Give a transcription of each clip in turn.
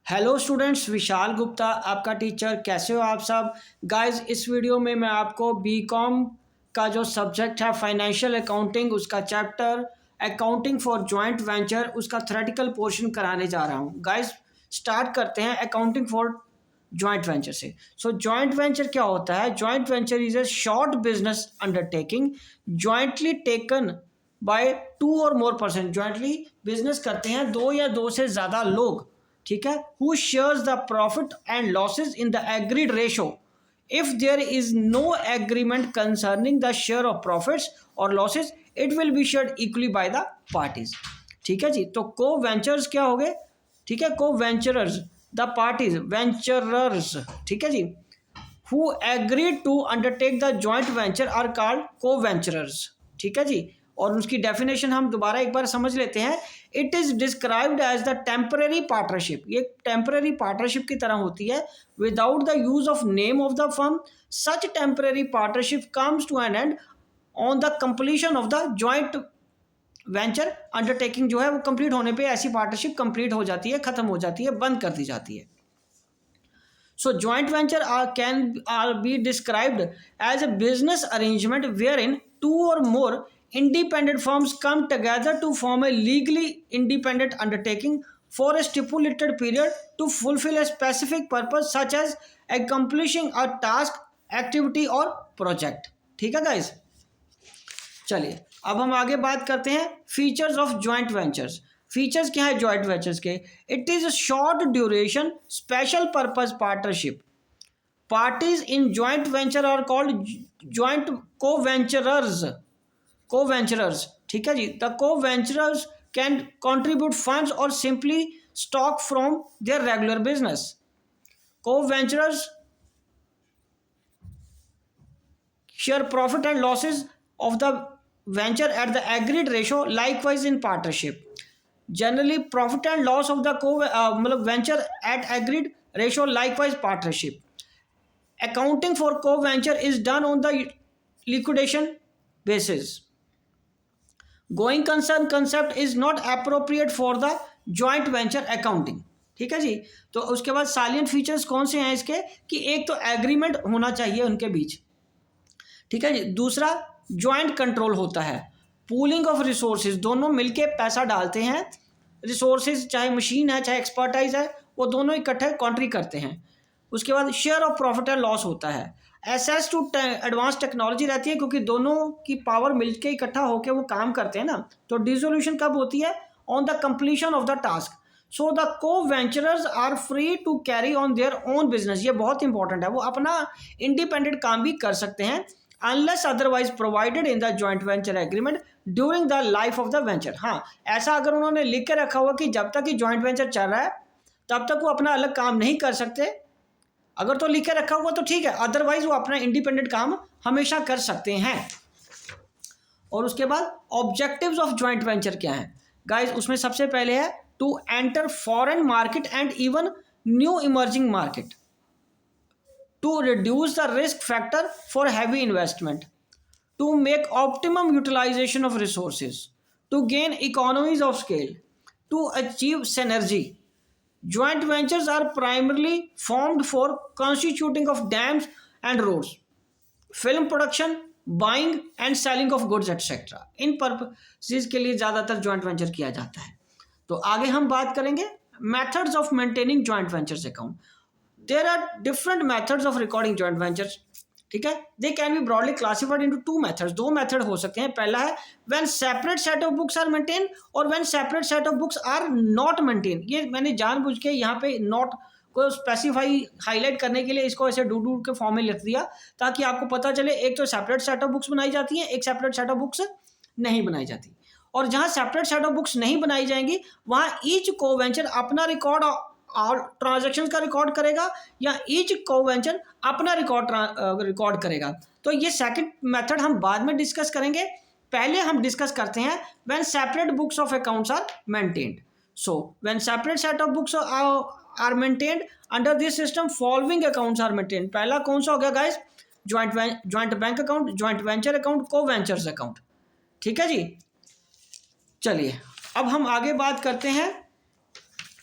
Hello students, Vishal Gupta आपका teacher. कैसे हो आप सब गाइस। इस वीडियो में मैं आपको बीकॉम का जो सब्जेक्ट है फाइनेंशियल अकाउंटिंग, उसका chapter accounting for joint venture, उसका थ्योरेटिकल पोर्शन कराने जा रहा हूँ गाइस। स्टार्ट करते हैं अकाउंटिंग फॉर जॉइंट वेंचर से। सो जॉइंट वेंचर क्या होता है? Joint venture is a short business undertaking jointly taken by 2 और मोर पर्सन। जॉइंटली बिजनेस करते हैं दो या दो से ज़्यादा लोग, ठीक है। Who shares the profit and losses in the agreed ratio if there is no agreement concerning the share of profits और losses it will be shared equally by the parties. ठीक है जी। तो को वेंचर्स क्या हो गए? ठीक है, को वेंचरर्स द पार्टीज वेंचरर्स, ठीक है जी, who agreed to undertake the joint venture are called को वेंचरर्स। ठीक है जी। और उसकी डेफिनेशन हम दोबारा एक बार समझ लेते हैं। It is described as the temporary partnership. ये टेम्पररी पार्टनरशिप की तरह होती है without the use of name of the firm. Such temporary partnership comes to an end on the completion of the joint venture undertaking. जो है वो complete होने पे ऐसी पार्टनरशिप कंप्लीट हो जाती है, खत्म हो जाती है, बंद कर दी जाती है। So joint venture can be described as a business arrangement wherein two or more independent firms come together to form a legally independent undertaking for a stipulated period to fulfill a specific purpose such as accomplishing a task, activity or project। ठीक है guys. चलिए अब हम आगे बात करते हैं features of joint ventures. Features क्या है जॉइंट वेंचर्स के? It is short duration special purpose partnership. Parties in joint venture are called joint co venturers. Co venturers, ठीक है जी। द को वेंचरर्स कैन कॉन्ट्रीब्यूट फंड्स और simply stock from their regular business. Co venturers share profit and losses of the venture at the agreed ratio, likewise in partnership. Generally profit and loss of the मतलब venture at agreed ratio, likewise partnership. Accounting for co-venture is done on the liquidation basis. Going concern concept is not appropriate for the joint venture accounting। ठीक है जी। तो उसके बाद salient features कौन से हैं इसके? कि एक तो एग्रीमेंट होना चाहिए उनके बीच, ठीक है जी। दूसरा जॉइंट कंट्रोल होता है। पूलिंग ऑफ रिसोर्सेज, दोनों मिलके पैसा डालते हैं। रिसोर्सेज चाहे मशीन है चाहे एक्सपर्टाइज है, वो दोनों इकट्ठे कॉन्ट्री करते हैं। उसके बाद share of profit and loss होता है। एसेस टू एडवांस टेक्नोलॉजी रहती है क्योंकि दोनों की पावर मिलके इकट्ठा होकर वो काम करते हैं ना। तो डिसोल्यूशन कब होती है? On the completion of the task. So the को venturers are free to carry on their own business. ये बहुत इंपॉर्टेंट है, वो अपना इंडिपेंडेंट काम भी कर सकते हैं unless otherwise provided in the joint venture agreement during the life of the venture। हाँ, ऐसा अगर उन्होंने लिख के रखा हुआ कि जब तक कि जॉइंट वेंचर चल रहा है तब तक वो अपना अलग काम नहीं कर सकते, अगर तो लिख के रखा हुआ तो ठीक है, अदरवाइज वो अपना इंडिपेंडेंट काम हमेशा कर सकते हैं। और उसके बाद ऑब्जेक्टिव्स ऑफ जॉइंट वेंचर क्या है गाइज? उसमें सबसे पहले है to enter foreign market and even new emerging market, to reduce the risk factor for heavy investment, to make optimum utilization of resources, to gain economies of scale, to achieve synergy. Joint ventures are primarily formed for constituting of dams and roads, film production, buying and selling of goods etc. In purposes के लिए ज़्यादातर joint venture किया जाता है। तो आगे हम बात करेंगे methods of maintaining joint ventures account. There are different methods of recording joint ventures। ठीक है, they can be broadly classified into two methods। दो मेथड हो सकते हैं। पहला है when separate set of books are maintained और when separate set of books are not maintained। ये मैंने जानबूझ के यहाँ पे not को स्पेसिफाई हाईलाइट करने के लिए इसको ऐसे डू के फॉर्म में लिख दिया ताकि आपको पता चले एक तो सेपरेट सेट ऑफ बुक्स बनाई जाती हैं, एक सेपरेट सेट ऑफ बुक्स नहीं बनाई जाती। और जहाँ सेपरेट सेट ऑफ बुक्स नहीं बनाई जाएंगी वहाँ ईच को वेंचर अपना रिकॉर्ड और ट्रांजैक्शन का रिकॉर्ड करेगा या ईच को वेंचर अपना रिकॉर्ड करेगा। तो ये सेकंड मेथड हम बाद में डिस्कस करेंगे। पहले हम डिस्कस करते हैं when separate books of accounts are maintained. So when separate set of books are maintained under this system following accounts are maintained. पहला कौन सा हो गया guys? Joint bank account, joint venture account, co ventures account. ठीक है जी। चलिए अब हम आगे बात करते हैं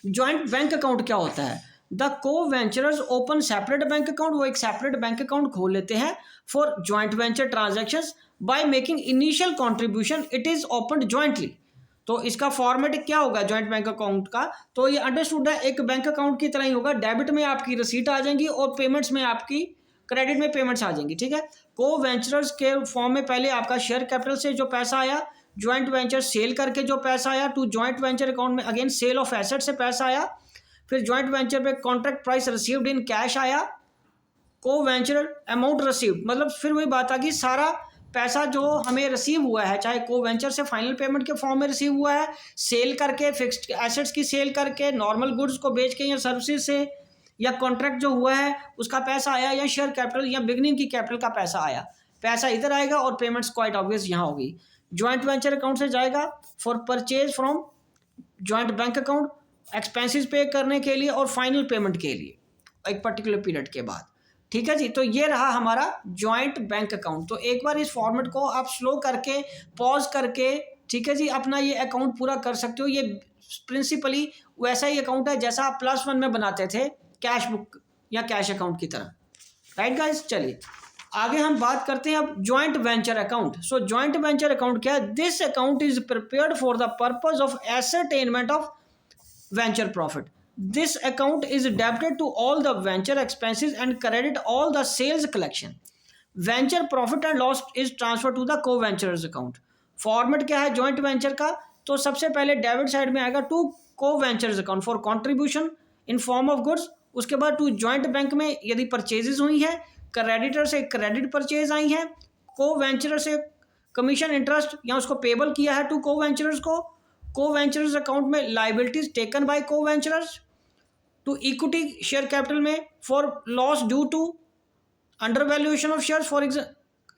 जॉइंट बैंक अकाउंट क्या होता है? द को venturers open separate bank account, वो एक सेपरेट बैंक अकाउंट खोल लेते हैं for joint venture transactions by making initial contribution, it is opened jointly. तो इसका फॉर्मेट क्या होगा जॉइंट बैंक अकाउंट का? तो ये अंडरस्टूड है, एक बैंक अकाउंट की तरह ही होगा। डेबिट में आपकी रिसीट आ जाएंगी और पेमेंट्स में आपकी क्रेडिट में पेमेंट्स आ जाएंगी, ठीक है। को वेंचर्स के फॉर्म में पहले आपका शेयर कैपिटल से जो पैसा आया, जॉइंट वेंचर सेल करके जो पैसा आया, टू जॉइंट वेंचर अकाउंट में अगेन सेल ऑफ एसेट से पैसा आया, फिर जॉइंट वेंचर पे contract price received in cash आया, को वेंचर अमाउंट रिसीव्ड, मतलब फिर वही बात आ गई, सारा पैसा जो हमें रिसीव हुआ है, चाहे को वेंचर से फाइनल पेमेंट के फॉर्म में रिसीव हुआ है, सेल करके, फिक्स्ड एसेट्स की सेल करके, नॉर्मल गुड्स को बेच के या सर्विसेज से, या कॉन्ट्रैक्ट जो हुआ है उसका पैसा आया, या शेयर कैपिटल या बिगनिंग की कैपिटल का पैसा आया, पैसा इधर आएगा और पेमेंट्स क्वाइट ऑब्वियस यहाँ होगी। जॉइंट वेंचर अकाउंट से जाएगा for purchase from joint bank account, expenses पे करने के लिए और फाइनल पेमेंट के लिए एक पर्टिकुलर पीरियड के बाद, ठीक है जी। तो ये रहा हमारा जॉइंट बैंक अकाउंट। तो एक बार इस फॉर्मेट को आप स्लो करके, पॉज करके, ठीक है जी, अपना ये अकाउंट पूरा कर सकते हो। ये प्रिंसिपली वैसा ही अकाउंट है जैसा आप +1 में बनाते थे कैश बुक या कैश अकाउंट की तरह, राइट गाइस। चलिए आगे हम बात करते हैं अब joint venture account. So joint venture account क्या है? This account is prepared for the purpose of ascertainment of venture profit. This account is debited to all the venture expenses and credit all the sales collection. Venture profit and loss is transferred to the co-ventures account. Format क्या है joint venture का? तो सबसे पहले debit side में आएगा to co-ventures account for contribution in form of goods, उसके बाद टू जॉइंट बैंक में यदि परचेजेस हुई है, क्रेडिटर से क्रेडिट परचेज आई है, को-वेंचर से कमीशन इंटरेस्ट या उसको पेबल किया है टू को-वेंचर्स को, को-वेंचर्स अकाउंट में liabilities taken by co-ventures, to equity share capital में for loss due to undervaluation of shares for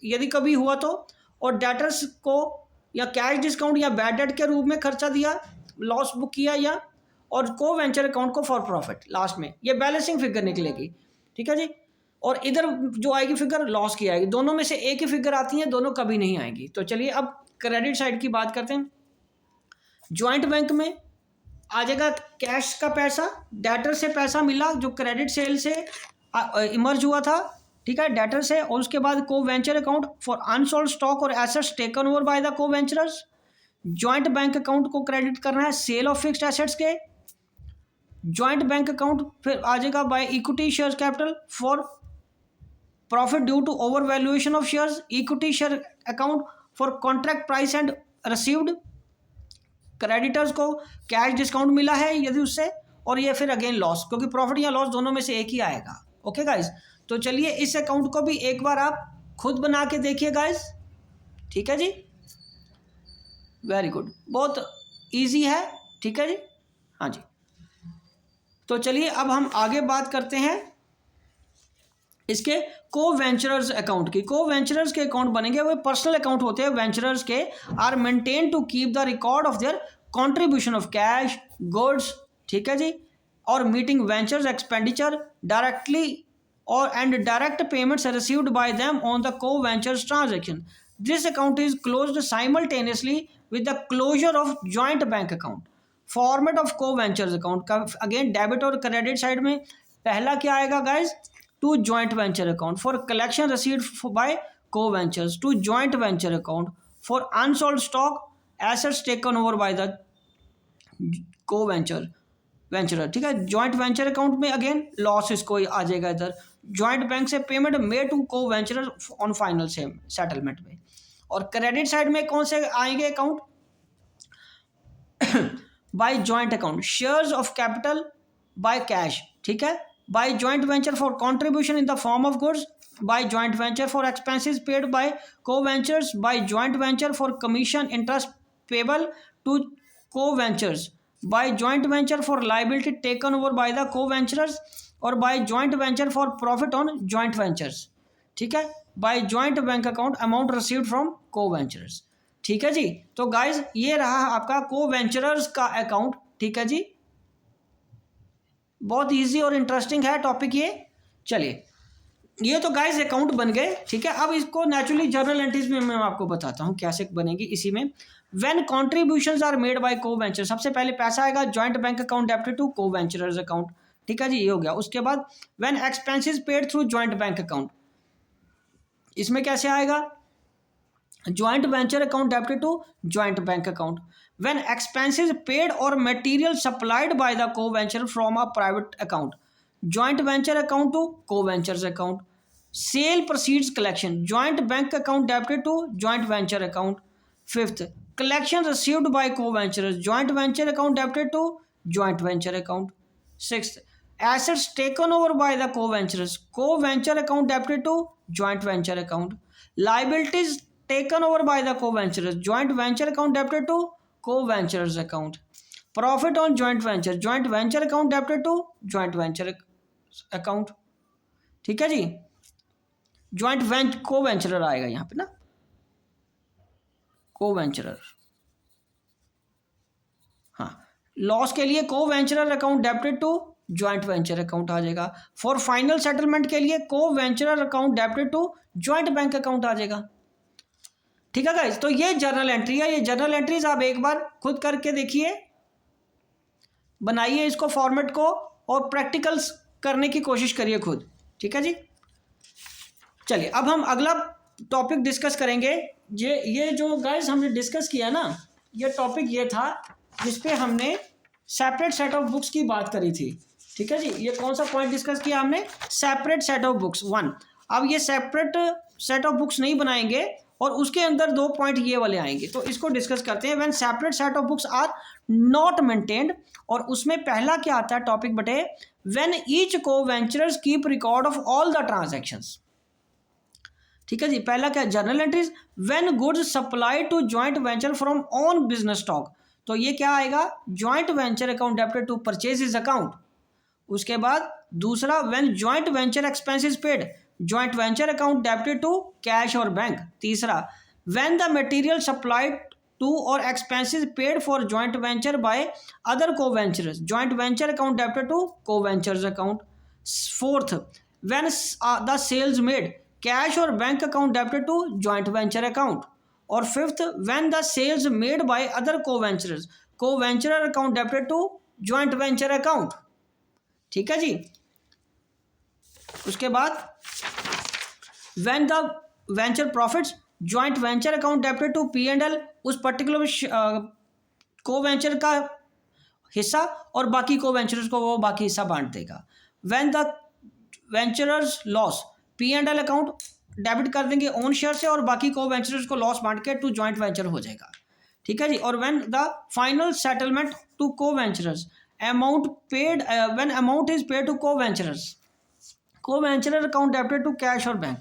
यदि कभी हुआ तो, और डेटर्स को या कैश डिस्काउंट या बैड डेट के रूप में खर्चा दिया, लॉस बुक किया, या और को-वेंचर अकाउंट को फॉर प्रॉफिट लास्ट में ये बैलेंसिंग फिगर निकलेगी, ठीक है जी। और इधर जो आएगी फिगर लॉस की आएगी, दोनों में से एक ही फिगर आती है, दोनों कभी नहीं आएगी। तो चलिए अब क्रेडिट साइड की बात करते हैं। जॉइंट बैंक में आ जाएगा कैश का पैसा, डेटर से पैसा मिला जो क्रेडिट सेल से इमर्ज हुआ था, ठीक है, डेटर से, और उसके बाद co-venture account for unsold stock और assets taken over by the को वेंचरर्स। जॉइंट बैंक अकाउंट को क्रेडिट करना है सेल ऑफ फिक्स्ड एसेट्स के। जॉइंट बैंक अकाउंट फिर आ जाएगा by equity share capital for profit due to overvaluation of shares. Equity share account for contract price and received, creditors को cash discount मिला है यदि उससे, और ये फिर अगेन लॉस, क्योंकि प्रॉफिट या लॉस दोनों में से एक ही आएगा। ओके गाइस, तो चलिए इस अकाउंट को भी एक बार आप खुद बना के देखिए गाइस, ठीक है जी, वेरी गुड, बहुत इजी है, ठीक है जी, हाँ जी। तो चलिए अब हम आगे बात करते हैं इसके को-वेंचरर्स अकाउंट की। को-वेंचरर्स के अकाउंट बनेंगे, वो पर्सनल अकाउंट होते हैं वेंचरर्स के, are maintain to keep the record of their contribution of cash goods, ठीक है जी, और मीटिंग वेंचर्स एक्सपेंडिचर डायरेक्टली और and direct payments received by them on the co-ventures transaction. This account is closed simultaneously with the closure of joint bank account. Format of co-ventures account का again debit और credit side में पहला क्या आएगा guys? To joint venture account for collection received bye co-ventures, to joint venture account for unsold stock assets taken over by the co-venturer, ठीक है। Joint venture account में again loss इसको आ जाएगा इधर, जॉइंट बैंक से payment made to co-venturer on final settlement में। और क्रेडिट साइड में कौन से आएंगे account? By joint account, shares of capital by cash, ठीक है, by joint venture for contribution in the form of goods, by joint venture for expenses paid by co-ventures, by joint venture for commission interest payable to co-ventures, by joint venture for liability taken over by the co-venturers, और by joint venture for profit on joint ventures, ठीक है, by joint bank account amount received from co-venturers, ठीक है जी। तो guys ये रहा आपका को-वेंचरर्स का अकाउंट, ठीक है जी, बहुत इजी और इंटरेस्टिंग है टॉपिक ये। चलिए ये तो गाइस अकाउंट बन गए, ठीक है। अब इसको नेचुरली जर्नल एंट्रीज में मैं आपको बताता हूँ कैसे बनेगी। इसी में when contributions are made by co venture, सबसे पहले पैसा आएगा joint bank account debited to co venturers account, ठीक है जी, ये हो गया। उसके बाद when expenses paid through joint bank account, इसमें कैसे आएगा, joint venture account debited to joint bank account. When expenses paid और material supplied by the co venture from a private account, joint venture account to co ventures account. Cell proceeds collection, joint bank account debited to joint venture account. Fifth, collection received by को ventures, joint venture account debited to joint venture account. Sixth, assets taken over by the co-ventures, co-venture account debited to joint venture account. Liabilities taken over by the co-ventures, joint venture account debited to co-ventures account. Profit on joint venture account debited to joint venture account, ठीक है जी। को वेंचरर आएगा यहाँ पे ना, को वेंचरर, हाँ। Loss के लिए को वेंचरर account debited to joint venture account आ जाएगा। फॉर फाइनल सेटलमेंट के लिए को वेंचरर account debited to joint bank account आ जाएगा, ठीक है गाइस। तो ये जर्नल एंट्री है। ये जर्नल एंट्रीज आप एक बार खुद करके देखिए, बनाइए इसको फॉर्मेट को और प्रैक्टिकल्स करने की कोशिश करिए खुद, ठीक है जी। चलिए अब हम अगला टॉपिक डिस्कस करेंगे। ये जो गाइस हमने डिस्कस किया ना, ये टॉपिक ये था जिसपे हमने सेपरेट सेट ऑफ बुक्स की बात करी थी, ठीक है जी। ये कौन सा पॉइंट डिस्कस किया हमने, सेपरेट सेट ऑफ बुक्स 1। अब ये सेपरेट सेट ऑफ बुक्स नहीं बनाएंगे और उसके अंदर 2 पॉइंट ये वाले आएंगे, तो इसको डिस्कस करते हैं। When separate set of books are not maintained, और उसमें पहला क्या आता है टॉपिक बटे, when each co venturers keep record of all the transactions, ठीक है जी। पहला क्या, journal entries. When goods supply to joint venture from on business stock, तो ये क्या आएगा, joint venture account debited to purchases account. उसके बाद दूसरा, when joint venture expenses paid, joint venture account debited to cash और बैंक। तीसरा, when the material supplied to और expenses paid for joint venture by other co ventures, joint venture account debited to co ventures account. Fourth, when the sales made, cash और bank account debited to joint venture account. और fifth, when the sales made by other co वेंचरर account debited to joint venture account, ठीक है जी। उसके बाद when the venture profits, joint venture account debited to P&L, उस particular को venture का हिस्सा, और बाकी को वेंचर्स को वो बाकी हिस्सा बांट देगा। When the venturers loss, P&L account debit कर देंगे ओन शेयर से, और बाकी को वेंचर्स को लॉस बांट के टू जॉइंट वेंचर हो जाएगा, ठीक है जी। और when the final settlement to co venturers, amount paid, when amount is paid to co वेंचरर account debited to cash और bank.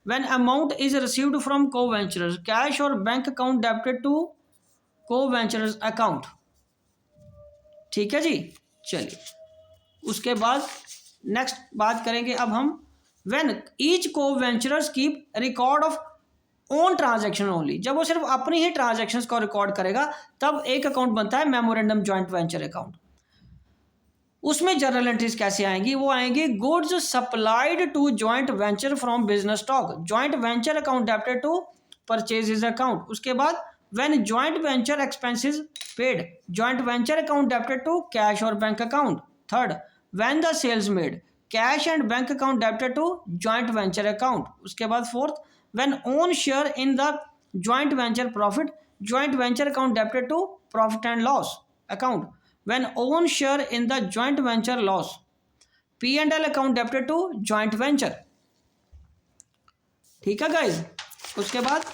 When amount is received from co venturers, cash और bank account debited to co venturers account, ठीक है जी। चलिए उसके बाद next बात करेंगे अब हम, when each co venturers keep record of own transaction only, जब वो सिर्फ अपनी ही ट्रांजैक्शंस को रिकॉर्ड करेगा तब एक अकाउंट बनता है मेमोरेंडम जॉइंट वेंचर अकाउंट। उसमें जर्नल एंट्रीज कैसे आएंगी, वो आएंगी, goods supplied to joint venture from business stock, joint venture account debited to purchases account. उसके बाद when joint venture expenses paid, joint venture account debited to cash और bank account. Third, when the sales made, cash and bank account debited to joint venture account. उसके बाद fourth, when own share in the joint venture profit, joint venture account debited to profit and loss account. When own share in the joint venture loss, P&L account debited to joint venture, ठीक है guys. उसके बाद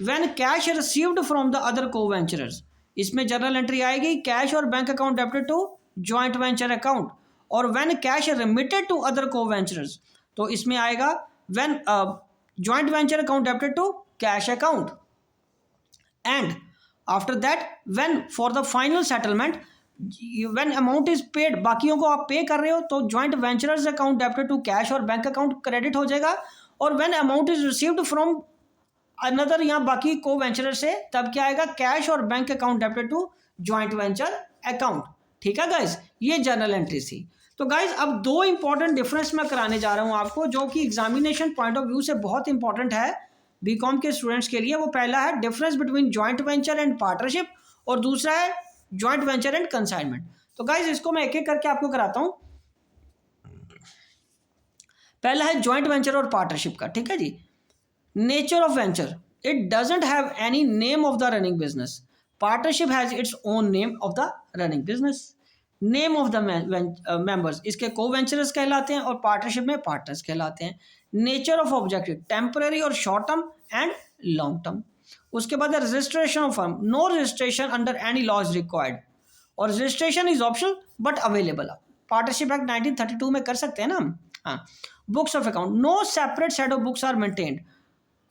when cash received from the other co venturers, इसमें journal entry आएगी, cash और bank account debited to joint venture account. और when cash remitted to other co venturers, तो इसमें आएगा when joint venture account debited to cash account. And after that when for the final settlement, when amount is paid, बाकियों को आप pay कर रहे हो तो joint venturers account debited to cash और बैंक अकाउंट क्रेडिट हो जाएगा। और when amount is received from another, यहाँ बाकी को वेंचरर से, तब क्या आएगा, कैश और bank account debited to joint venture account, ठीक है गाइस। ये जर्नल एंट्री थी। तो गाइज अब दो इंपॉर्टेंट डिफरेंस मैं कराने जा रहा हूं आपको, जो कि एग्जामिनेशन पॉइंट ऑफ व्यू से बहुत इंपॉर्टेंट है बीकॉम के स्टूडेंट्स के लिए। वो पहला है difference between joint venture and partnership, और दूसरा है जॉइंट वेंचर एंड कंसाइनमेंट। तो गाइज इसको मैं एक एक करके आपको कराता हूं। पहला है जॉइंट वेंचर और पार्टनरशिप का, ठीक है जी। Nature of venture, it doesn't have any name of the running business. Partnership has its own name of the running business. Name of the members, इसके को वेंचरर्स कहलाते हैं और पार्टनरशिप में पार्टनर्स कहलाते हैं। नेचर ऑफ ऑब्जेक्टिव, टेम्पररी और short term and long term. उसके बाद है registration of firm, no registration under any law is required, और registration is optional but available. Partnership act 1932 में कर सकते हैं ना हम। हाँ, books of account, no separate set of books are maintained,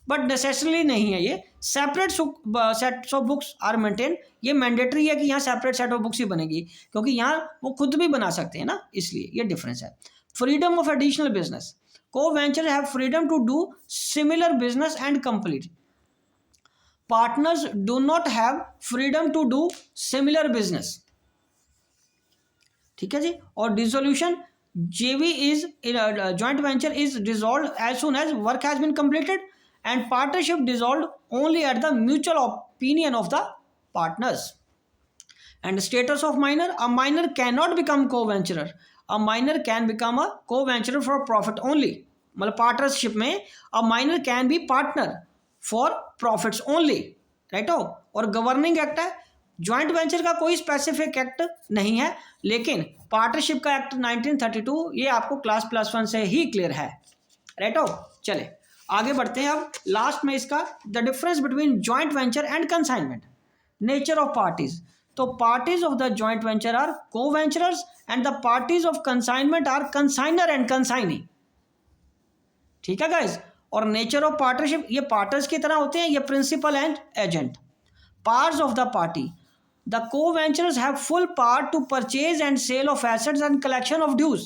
but necessarily नहीं है ये। Separate sets of books are maintain, ये मैंडेटरी है कि यहाँ सेपरेट सेट ऑफ बुक्स ही बनेगी, क्योंकि यहाँ वो खुद भी बना सकते हैं ना, इसलिए ये डिफरेंस है। Freedom of additional business, co venture have freedom to do similar business and complete. Partners do not have freedom to do similar business, ठीक है जी। और dissolution, JV is in a joint venture is dissolved as soon as work has been completed, and partnership dissolved only at the mutual opinion of the partners. And status of minor, a minor cannot become co-venturer, a minor can become a co-venturer for profit only. मतलब partnership में a minor can be partner for profits only, right हो। और governing act है, joint venture का कोई specific act नहीं है, लेकिन पार्टनरशिप का एक्ट 1932 ये आपको क्लास +1 से ही क्लियर है, राइट हो। चले आगे बढ़ते हैं अब लास्ट में इसका, the difference between joint venture and consignment. Nature of parties, तो parties of the joint venture are co venturers and the parties of consignment are consignor and consignee, ठीक है गाइज। और नेचर ऑफ पार्टनरशिप, ये partners की तरह होते हैं, ये principal and agent. Parts of the party, the co-venturers have full power to purchase and sale of assets and collection of dues.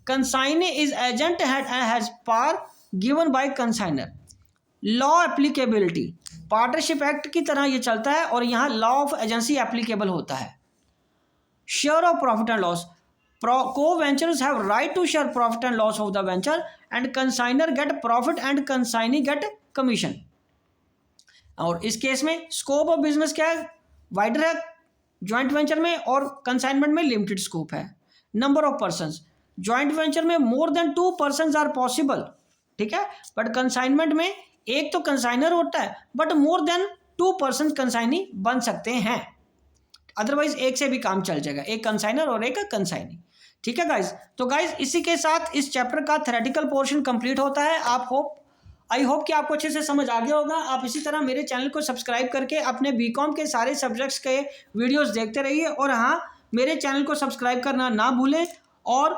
Consignee is agent and has power given by consigner. Law applicability, partnership act की तरह ये चलता है और यहाँ law of agency applicable होता है। Share of profit and loss, co-venturers have right to share profit and loss of the venture, and consigner get profit and consignee get commission. और इस केस में स्कोप ऑफ बिजनेस क्या है, wider है joint venture में, और consignment में limited scope है। Number of persons, joint venture में more than 2 persons are possible, ठीक है, बट कंसाइनमेंट में एक तो कंसाइनर होता है but more than 2 person consignee बन सकते हैं, अदरवाइज एक से भी काम चल जाएगा, एक कंसाइनर और एक कंसाइनी, ठीक है गाइज। तो गाइज इसी के साथ इस चैप्टर का थ्योरेटिकल पोर्शन कंप्लीट होता है। आई होप कि आपको अच्छे से समझ आ गया होगा। आप इसी तरह मेरे चैनल को सब्सक्राइब करके अपने बीकॉम के सारे सब्जेक्ट्स के वीडियोस देखते रहिए, और हाँ, मेरे चैनल को सब्सक्राइब करना ना भूलें, और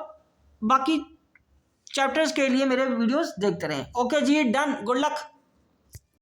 बाकी चैप्टर्स के लिए मेरे वीडियोस देखते रहें। ओके जी, डन, गुड लक।